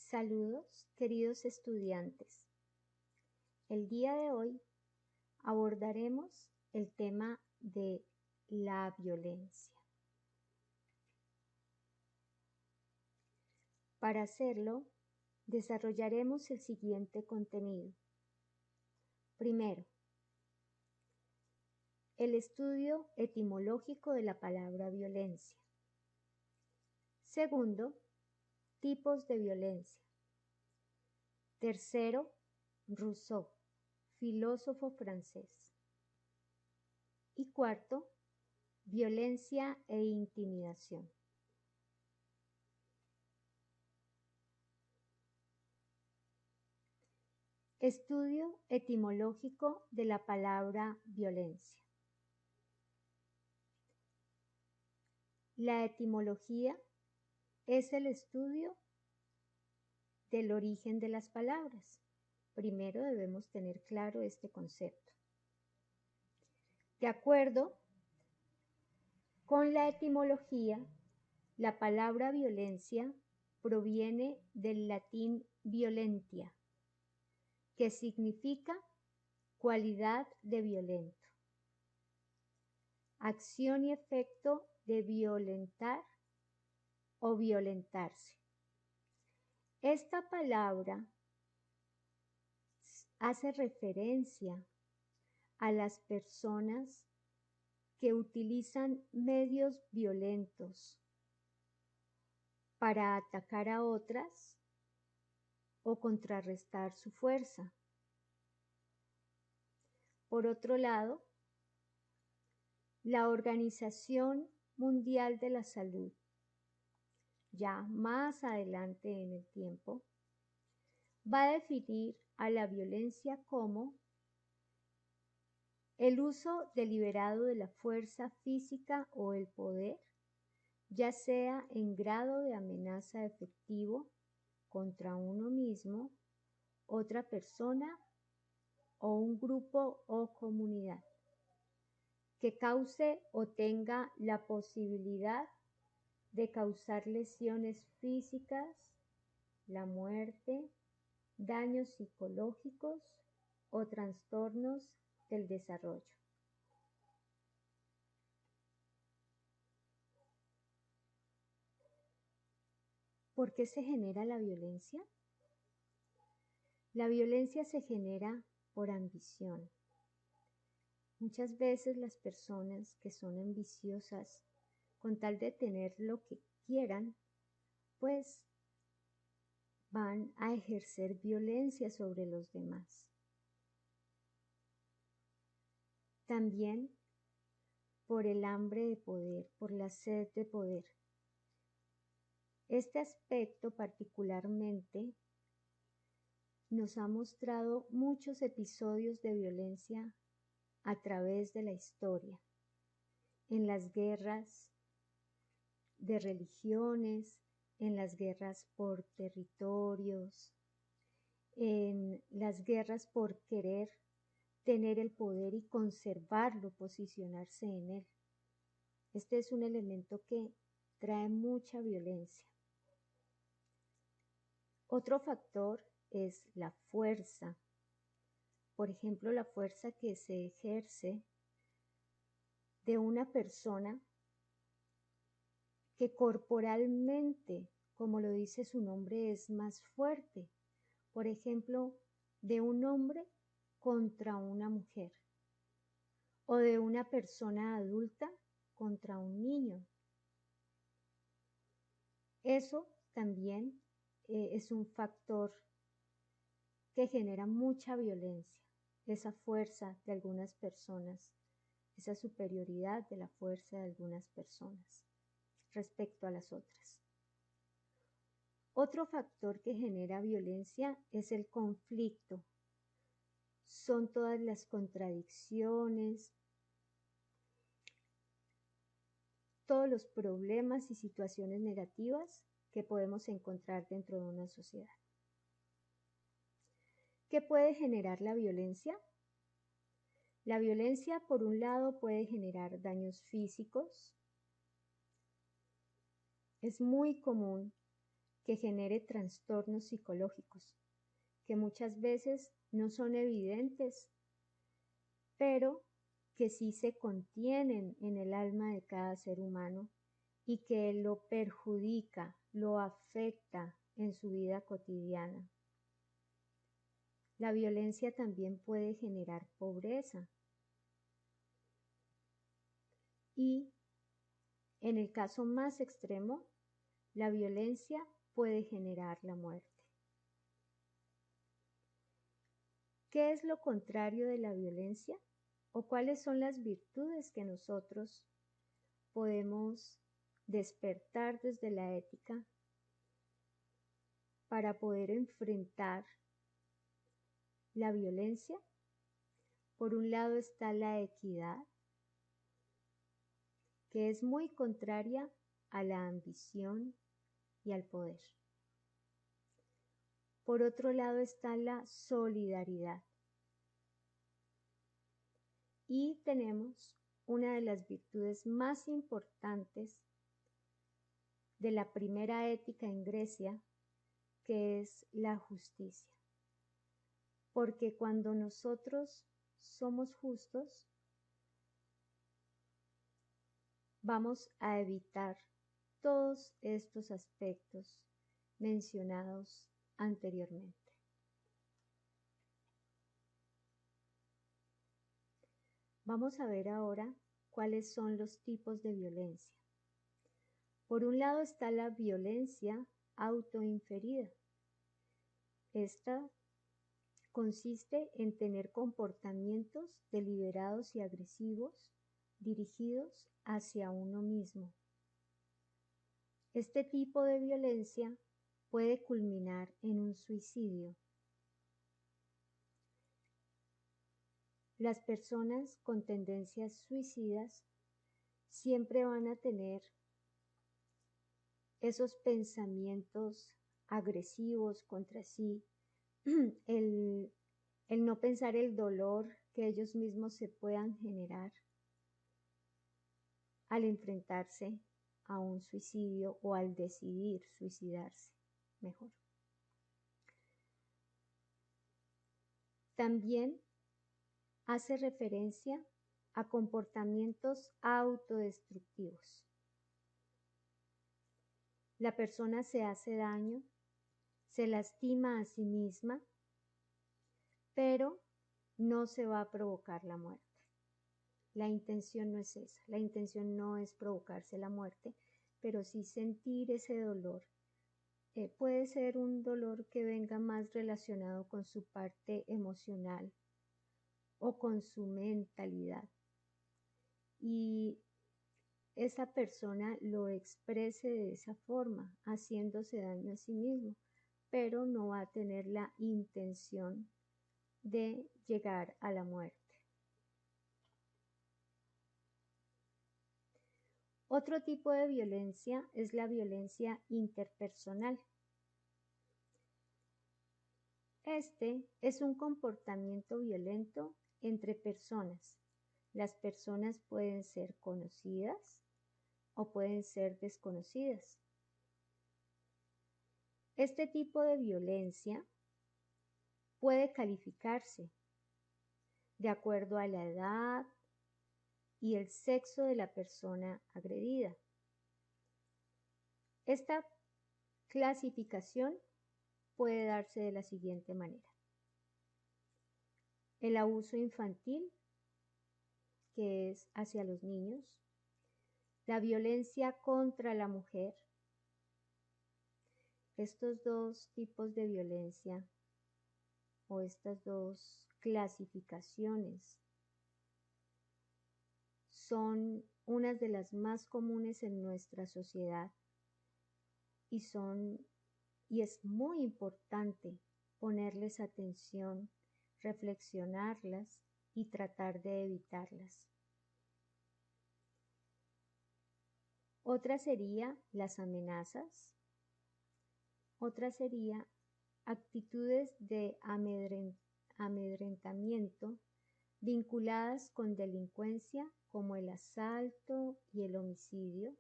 Saludos, queridos estudiantes. El día de hoy abordaremos el tema de la violencia. Para hacerlo, desarrollaremos el siguiente contenido. Primero, el estudio etimológico de la palabra violencia. Segundo, tipos de violencia. Tercero, Rousseau, filósofo francés. Y cuarto, violencia e intimidación. Estudio etimológico de la palabra violencia. La etimología es el estudio del origen de las palabras. Primero debemos tener claro este concepto. De acuerdo con la etimología, la palabra violencia proviene del latín violentia, que significa cualidad de violento, acción y efecto de violentar o violentarse. Esta palabra hace referencia a las personas que utilizan medios violentos para atacar a otras o contrarrestar su fuerza. Por otro lado, la Organización Mundial de la Salud, ya más adelante en el tiempo, va a definir a la violencia como el uso deliberado de la fuerza física o el poder, ya sea en grado de amenaza efectivo contra uno mismo, otra persona o un grupo o comunidad, que cause o tenga la posibilidad de causar lesiones físicas, la muerte, daños psicológicos o trastornos del desarrollo. ¿Por qué se genera la violencia? La violencia se genera por ambición. Muchas veces las personas que son ambiciosas, con tal de tener lo que quieran, pues van a ejercer violencia sobre los demás. También por el hambre de poder, por la sed de poder. Este aspecto particularmente nos ha mostrado muchos episodios de violencia a través de la historia, en las guerras de religiones, en las guerras por territorios, en las guerras por querer tener el poder y conservarlo, posicionarse en él. Este es un elemento que trae mucha violencia. Otro factor es la fuerza. Por ejemplo, la fuerza que se ejerce de una persona que corporalmente, como lo dice su nombre, es más fuerte. Por ejemplo, de un hombre contra una mujer o de una persona adulta contra un niño. Eso también es un factor que genera mucha violencia, esa fuerza de algunas personas, esa superioridad de la fuerza de algunas personas respecto a las otras. Otro factor que genera violencia es el conflicto. Son todas las contradicciones, todos los problemas y situaciones negativas que podemos encontrar dentro de una sociedad. ¿Qué puede generar la violencia? La violencia, por un lado, puede generar daños físicos. Es muy común que genere trastornos psicológicos, que muchas veces no son evidentes, pero que sí se contienen en el alma de cada ser humano y que lo perjudica, lo afecta en su vida cotidiana. La violencia también puede generar pobreza y, en el caso más extremo, la violencia puede generar la muerte. ¿Qué es lo contrario de la violencia? ¿O cuáles son las virtudes que nosotros podemos despertar desde la ética para poder enfrentar la violencia? Por un lado está la equidad, que es muy contraria a la ambición y al poder. Por otro lado está la solidaridad. Y tenemos una de las virtudes más importantes de la primera ética en Grecia, que es la justicia. Porque cuando nosotros somos justos, vamos a evitar todos estos aspectos mencionados anteriormente. Vamos a ver ahora cuáles son los tipos de violencia. Por un lado está la violencia autoinferida. Esta consiste en tener comportamientos deliberados y agresivos dirigidos hacia uno mismo. Este tipo de violencia puede culminar en un suicidio. Las personas con tendencias suicidas siempre van a tener esos pensamientos agresivos contra sí, el no pensar el dolor que ellos mismos se puedan generar al enfrentarse a un suicidio o al decidir suicidarse, mejor. También hace referencia a comportamientos autodestructivos. La persona se hace daño, se lastima a sí misma, pero no se va a provocar la muerte. La intención no es esa, la intención no es provocarse la muerte, pero sí sentir ese dolor. Puede ser un dolor que venga más relacionado con su parte emocional o con su mentalidad. Y esa persona lo exprese de esa forma, haciéndose daño a sí mismo, pero no va a tener la intención de llegar a la muerte. Otro tipo de violencia es la violencia interpersonal. Este es un comportamiento violento entre personas. Las personas pueden ser conocidas o pueden ser desconocidas. Este tipo de violencia puede calificarse de acuerdo a la edad y el sexo de la persona agredida. Esta clasificación puede darse de la siguiente manera. El abuso infantil, que es hacia los niños. La violencia contra la mujer. Estos dos tipos de violencia o estas dos clasificaciones son unas de las más comunes en nuestra sociedad y es muy importante ponerles atención, reflexionarlas y tratar de evitarlas. Otra sería las amenazas. Otra sería actitudes de amedrentamiento vinculadas con delincuencia como el asalto y el homicidio.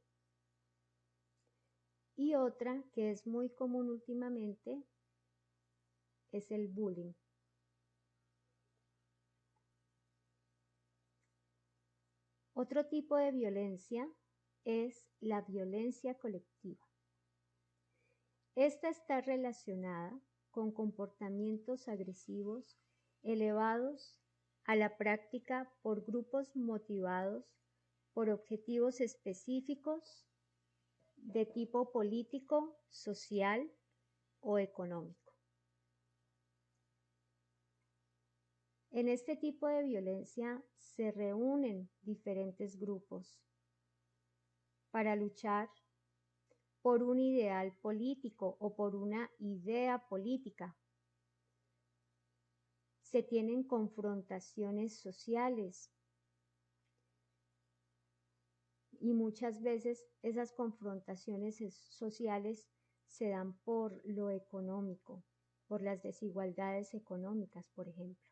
Y otra que es muy común últimamente es el bullying. Otro tipo de violencia es la violencia colectiva. Esta está relacionada con comportamientos agresivos elevados a la práctica por grupos motivados por objetivos específicos de tipo político, social o económico. En este tipo de violencia se reúnen diferentes grupos para luchar por un ideal político o por una idea política. Se tienen confrontaciones sociales y muchas veces esas confrontaciones sociales se dan por lo económico, por las desigualdades económicas, por ejemplo.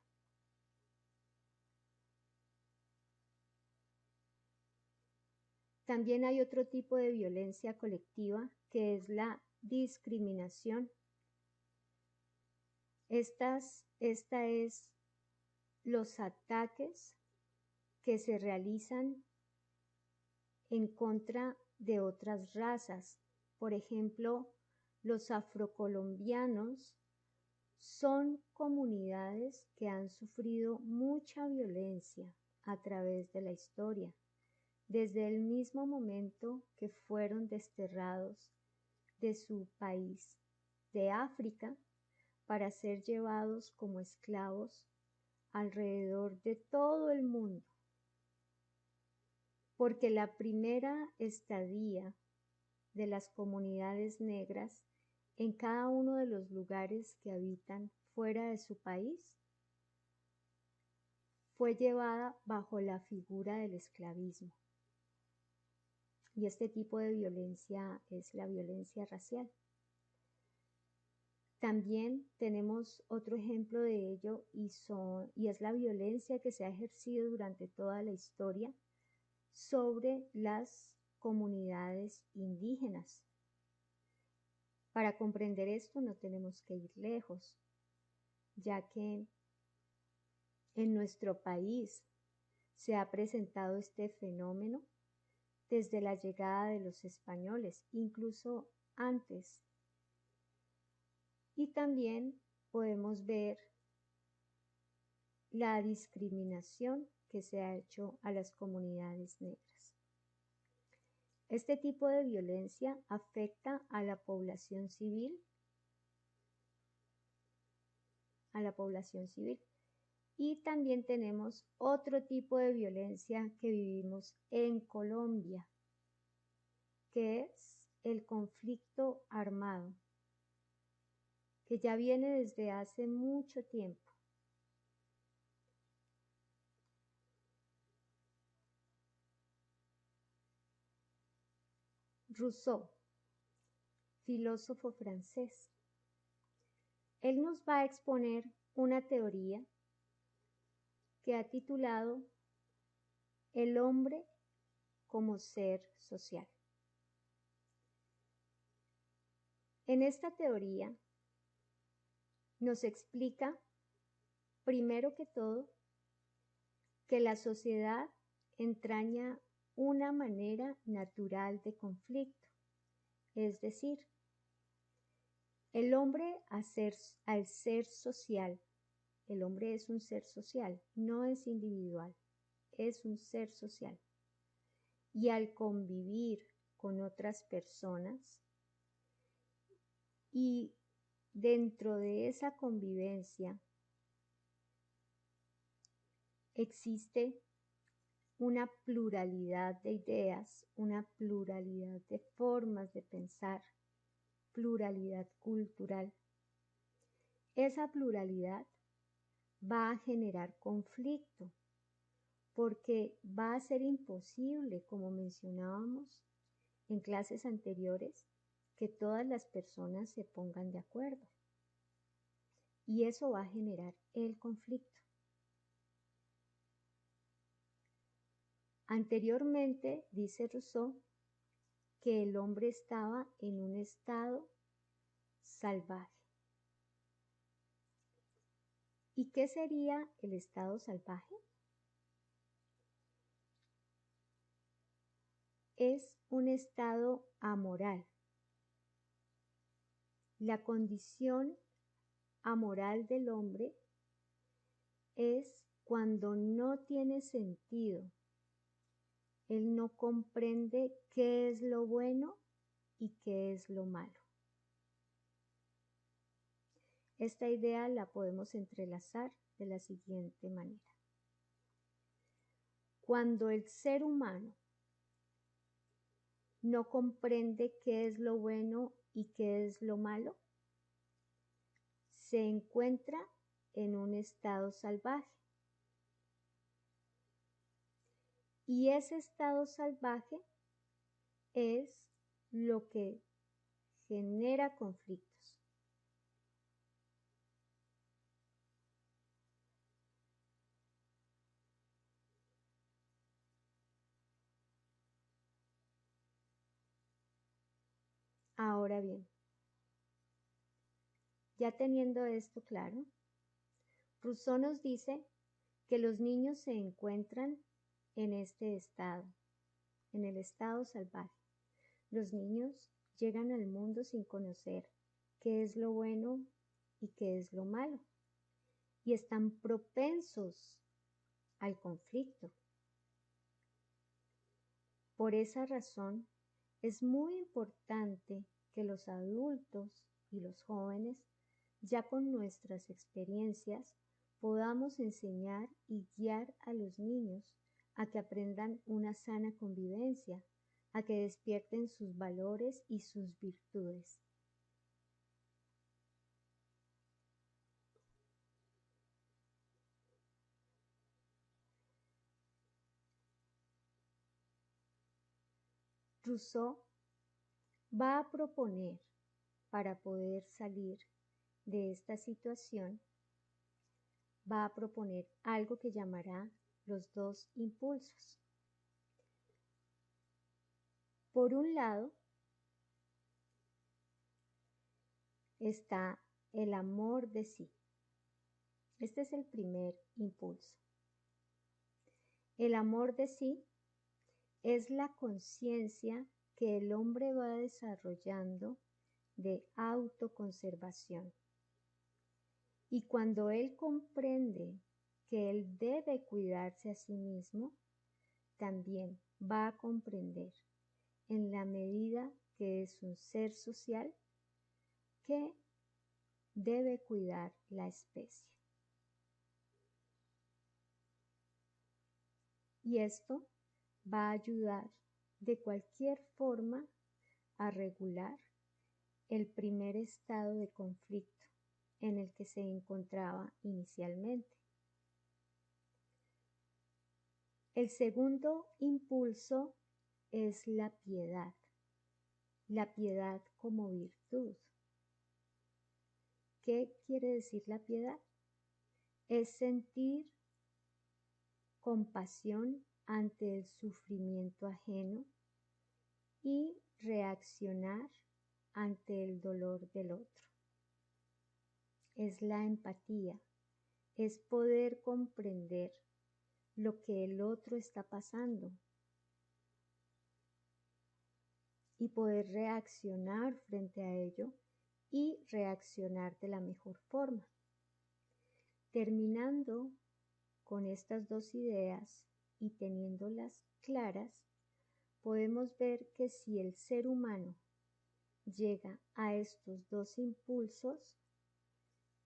También hay otro tipo de violencia colectiva que es la discriminación. Esta es los ataques que se realizan en contra de otras razas. Por ejemplo, los afrocolombianos son comunidades que han sufrido mucha violencia a través de la historia, desde el mismo momento que fueron desterrados de su país de África para ser llevados como esclavos alrededor de todo el mundo. Porque la primera estadía de las comunidades negras en cada uno de los lugares que habitan fuera de su país fue llevada bajo la figura del esclavismo. Y este tipo de violencia es la violencia racial. También tenemos otro ejemplo de ello y es la violencia que se ha ejercido durante toda la historia sobre las comunidades indígenas. Para comprender esto no tenemos que ir lejos, ya que en nuestro país se ha presentado este fenómeno desde la llegada de los españoles, incluso antes. Y también podemos ver la discriminación que se ha hecho a las comunidades negras. Este tipo de violencia afecta a la población civil, y también tenemos otro tipo de violencia que vivimos en Colombia, que es el conflicto armado, que ya viene desde hace mucho tiempo. Rousseau, filósofo francés, él nos va a exponer una teoría que ha titulado El hombre como ser social. En esta teoría nos explica, primero que todo, que la sociedad entraña una manera natural de conflicto, es decir, el hombre al ser social, el hombre es un ser social, no es individual, es un ser social. Y al convivir con otras personas y dentro de esa convivencia existe una pluralidad de ideas, una pluralidad de formas de pensar, pluralidad cultural. Esa pluralidad va a generar conflicto porque va a ser imposible, como mencionábamos en clases anteriores, que todas las personas se pongan de acuerdo. Y eso va a generar el conflicto. Anteriormente, dice Rousseau, que el hombre estaba en un estado salvaje. ¿Y qué sería el estado salvaje? Es un estado amoral. La condición amoral del hombre es cuando no tiene sentido. Él no comprende qué es lo bueno y qué es lo malo. Esta idea la podemos entrelazar de la siguiente manera. Cuando el ser humano no comprende qué es lo bueno y qué es lo malo, se encuentra en un estado salvaje. Y ese estado salvaje es lo que genera conflictos. Ahora bien, ya teniendo esto claro, Rousseau nos dice que los niños se encuentran en este estado, en el estado salvaje. Los niños llegan al mundo sin conocer qué es lo bueno y qué es lo malo, y están propensos al conflicto. Por esa razón, es muy importante que los adultos y los jóvenes, ya con nuestras experiencias, podamos enseñar y guiar a los niños a que aprendan una sana convivencia, a que despierten sus valores y sus virtudes. Rousseau va a proponer, para poder salir de esta situación, va a proponer algo que llamará los dos impulsos. Por un lado, está el amor de sí. Este es el primer impulso. El amor de sí es la conciencia que el hombre va desarrollando de autoconservación. Y cuando él comprende que él debe cuidarse a sí mismo, también va a comprender, en la medida que es un ser social, que debe cuidar la especie. Y esto va a ayudar de cualquier forma a regular el primer estado de conflicto en el que se encontraba inicialmente. El segundo impulso es la piedad como virtud. ¿Qué quiere decir la piedad? Es sentir compasión ante el sufrimiento ajeno y reaccionar ante el dolor del otro. Es la empatía, es poder comprender lo que el otro está pasando y poder reaccionar frente a ello y reaccionar de la mejor forma. Terminando con estas dos ideas y teniéndolas claras, podemos ver que si el ser humano llega a estos dos impulsos,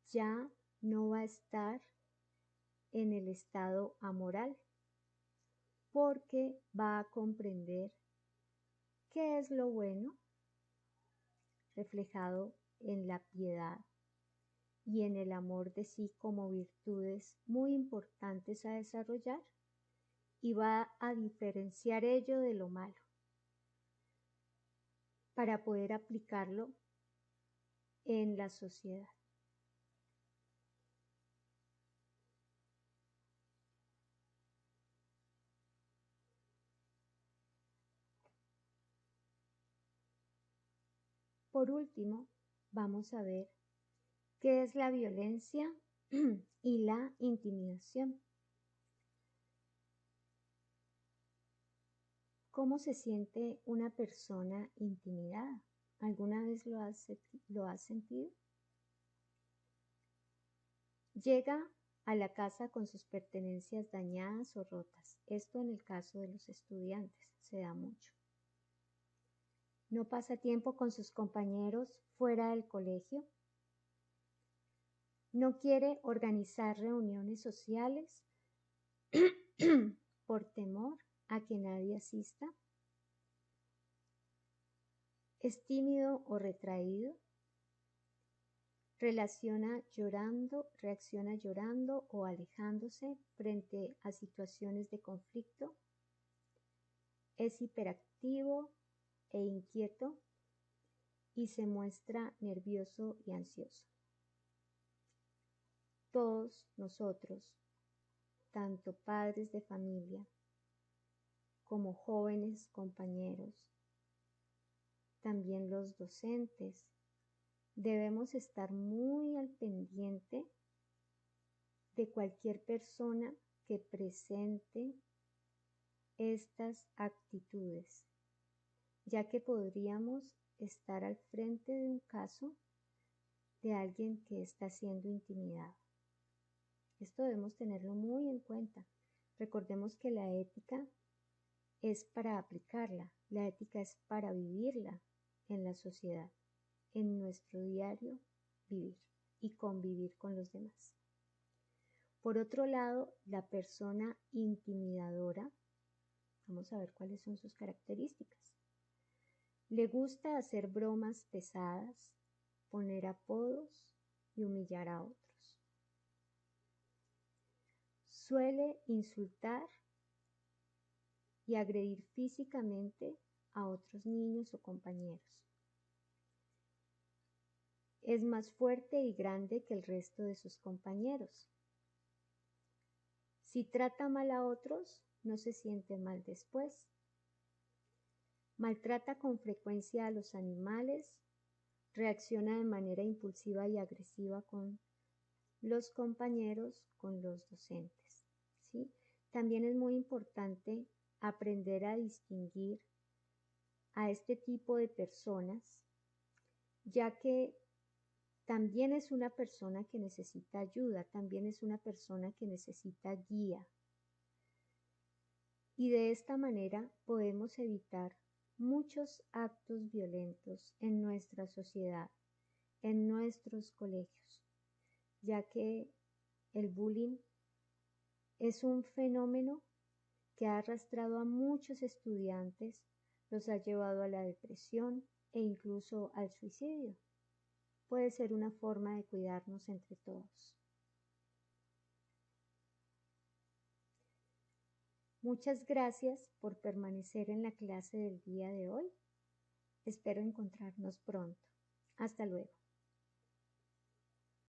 ya no va a estar en el estado amoral, porque va a comprender qué es lo bueno, reflejado en la piedad y en el amor de sí como virtudes muy importantes a desarrollar, y va a diferenciar ello de lo malo para poder aplicarlo en la sociedad. por último, vamos a ver qué es la violencia y la intimidación. ¿Cómo se siente una persona intimidada? ¿Alguna vez lo has sentido? Llega a la casa con sus pertenencias dañadas o rotas. Esto en el caso de los estudiantes se da mucho. No pasa tiempo con sus compañeros fuera del colegio. No quiere organizar reuniones sociales por temor a que nadie asista. Es tímido o retraído. Reacciona llorando o alejándose frente a situaciones de conflicto. Es hiperactivo e inquieto y se muestra nervioso y ansioso. Todos nosotros, tanto padres de familia como jóvenes compañeros, también los docentes, debemos estar muy al pendiente de cualquier persona que presente estas actitudes, ya que podríamos estar al frente de un caso de alguien que está siendo intimidado. Esto debemos tenerlo muy en cuenta. Recordemos que la ética es para aplicarla, la ética es para vivirla en la sociedad, en nuestro diario vivir y convivir con los demás. Por otro lado, la persona intimidadora, vamos a ver cuáles son sus características. Le gusta hacer bromas pesadas, poner apodos y humillar a otros. Suele insultar y agredir físicamente a otros niños o compañeros. Es más fuerte y grande que el resto de sus compañeros. Si trata mal a otros, no se siente mal después. Maltrata con frecuencia a los animales, reacciona de manera impulsiva y agresiva con los compañeros, con los docentes, ¿sí? También es muy importante aprender a distinguir a este tipo de personas, ya que también es una persona que necesita ayuda, también es una persona que necesita guía. Y de esta manera podemos evitar muchos actos violentos en nuestra sociedad, en nuestros colegios, ya que el bullying es un fenómeno que ha arrastrado a muchos estudiantes, los ha llevado a la depresión e incluso al suicidio. Puede ser una forma de cuidarnos entre todos. Muchas gracias por permanecer en la clase del día de hoy. Espero encontrarnos pronto. Hasta luego.